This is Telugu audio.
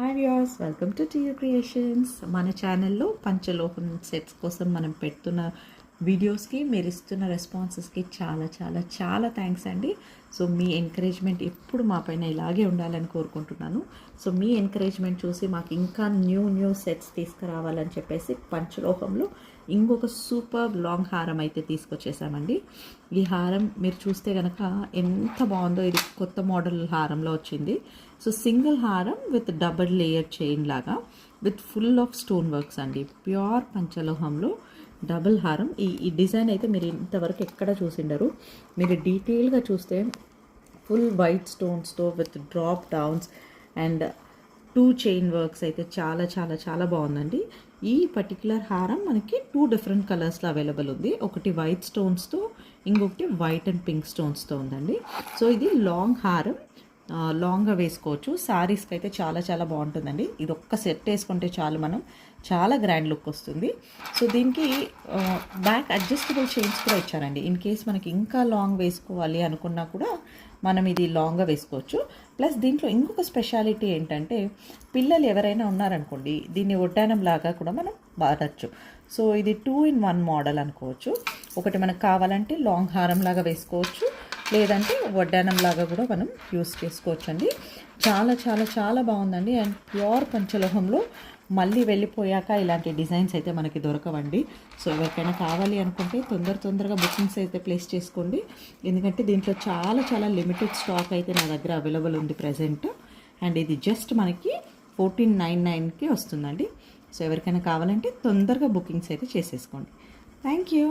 Hi viewers, welcome to TU creations. మన ఛానల్లో పంచలోహం సెట్స్ కోసం మనం పెడుతున్న వీడియోస్కి మీరు ఇస్తున్న రెస్పాన్సెస్కి చాలా చాలా చాలా థ్యాంక్స్ అండి. సో మీ ఎంకరేజ్మెంట్ ఎప్పుడు మా పైన ఇలాగే ఉండాలని కోరుకుంటున్నాను. సో మీ ఎంకరేజ్మెంట్ చూసి మాకు ఇంకా న్యూ సెట్స్ తీసుకురావాలని చెప్పేసి పంచలోహంలో ఇంకొక సూపర్ లాంగ్ హారం అయితే తీసుకొచ్చేసామండి. ఈ హారం మీరు చూస్తే కనుక ఎంత బాగుందో. ఇది కొత్త మోడల్ హారంలో వచ్చింది. సో సింగిల్ హారం విత్ డబుల్ లేయర్ చైన్ లాగా with full of stone works అండి. ప్యూర్ పంచలోహంలో డబుల్ హారం. ఈ డిజైన్ అయితే మీరు ఇంతవరకు ఎక్కడ చూసిండరు. మీరు డీటెయిల్గా చూస్తే ఫుల్ వైట్ స్టోన్స్తో with drop downs and 2 chain works అయితే చాలా చాలా చాలా బాగుందండి. ఈ పర్టికులర్ హారం మనకి 2 డిఫరెంట్ కలర్స్లో అవైలబుల్ ఉంది. ఒకటి వైట్ స్టోన్స్తో, ఇంకొకటి వైట్ అండ్ పింక్ స్టోన్స్తో ఉందండి. సో ఇది లాంగ్ హారం, లాంగ్గా వేసుకోవచ్చు. శారీస్కి అయితే చాలా చాలా బాగుంటుందండి. ఇది ఒక్క సెట్ వేసుకుంటే చాలు, మనం చాలా గ్రాండ్ లుక్ వస్తుంది. సో దీనికి బ్యాక్ అడ్జస్టబుల్ చైన్స్ కూడా ఇచ్చారండి. ఇన్ కేస్ మనకి ఇంకా లాంగ్ వేసుకోవాలి అనుకున్నా కూడా మనం ఇది లాంగ్గా వేసుకోవచ్చు. ప్లస్ దీంట్లో ఇంకొక స్పెషాలిటీ ఏంటంటే, పిల్లలు ఎవరైనా ఉన్నారనుకోండి, దీన్ని వడ్డానం లాగా కూడా మనం వాడచ్చు. సో ఇది 2 in 1 మోడల్ అనుకోవచ్చు. ఒకటి మనకు కావాలంటే లాంగ్ హారం లాగా వేసుకోవచ్చు, లేదంటే వడ్డానం లాగా కూడా మనం యూస్ చేసుకోవచ్చు అండి. చాలా చాలా చాలా బాగుందండి. అండ్ ప్యూర్ పంచలోహంలో మళ్ళీ వెళ్ళిపోయాక ఇలాంటి డిజైన్స్ అయితే మనకి దొరకవండి. సో ఎవరికైనా కావాలి అనుకుంటే తొందరగా బుకింగ్స్ అయితే ప్లేస్ చేసుకోండి. ఎందుకంటే దీంట్లో చాలా చాలా లిమిటెడ్ స్టాక్ అయితే నా దగ్గర అవైలబుల్ ఉంది ప్రజెంట్. అండ్ ఇది జస్ట్ మనకి 1499కి వస్తుందండి. సో ఎవరికైనా కావాలంటే తొందరగా బుకింగ్స్ అయితే చేసేసుకోండి. Thank you.